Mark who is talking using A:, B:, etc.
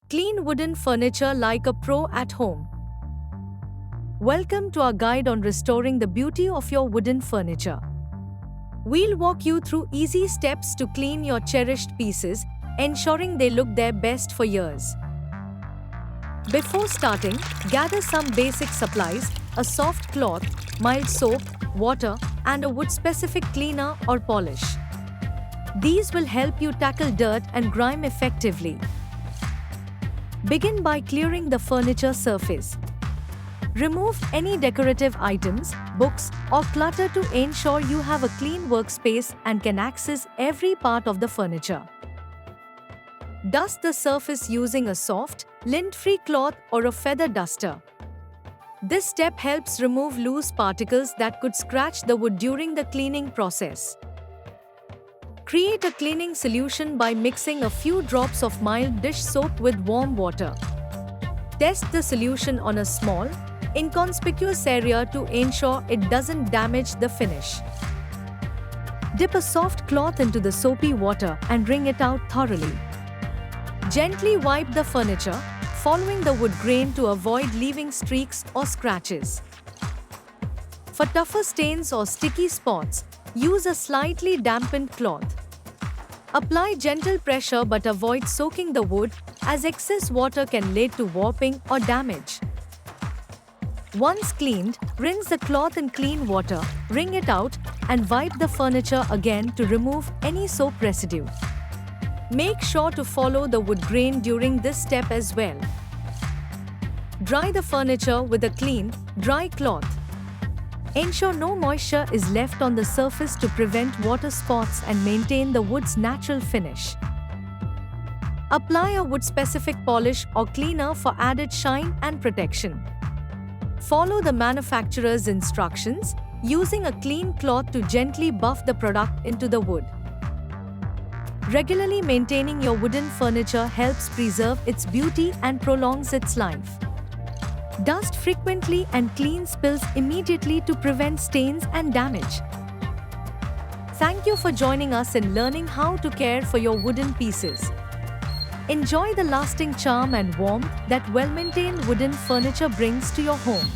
A: Clean wooden furniture like a pro at home. Welcome to our guide on restoring the beauty of your wooden furniture. We'll walk you through easy steps to clean your cherished pieces, ensuring they look their best for years. Before starting, gather some basic supplies: a soft cloth, mild soap, water, and a wood-specific cleaner or polish. These will help you tackle dirt and grime effectively. Begin by clearing the furniture surface. Remove any decorative items, books, or clutter to ensure you have a clean workspace and can access every part of the furniture. Dust the surface using a soft, lint-free cloth or a feather duster. This step helps remove loose particles that could scratch the wood during the cleaning process. Create a cleaning solution by mixing a few drops of mild dish soap with warm water. Test the solution on a small, inconspicuous area to ensure it doesn't damage the finish. Dip a soft cloth into the soapy water and wring it out thoroughly. Gently wipe the furniture, following the wood grain to avoid leaving streaks or scratches. For tougher stains or sticky spots, use a slightly dampened cloth. Apply gentle pressure but avoid soaking the wood, as excess water can lead to warping or damage. Once cleaned, rinse the cloth in clean water, wring it out, and wipe the furniture again to remove any soap residue. Make sure to follow the wood grain during this step as well. Dry the furniture with a clean, dry cloth. Ensure no moisture is left on the surface to prevent water spots and maintain the wood's natural finish. Apply a wood-specific polish or cleaner for added shine and protection. Follow the manufacturer's instructions, using a clean cloth to gently buff the product into the wood. Regularly maintaining your wooden furniture helps preserve its beauty and prolongs its life. Dust frequently and clean spills immediately to prevent stains and damage. Thank you for joining us in learning how to care for your wooden pieces. Enjoy the lasting charm and warmth that well-maintained wooden furniture brings to your home.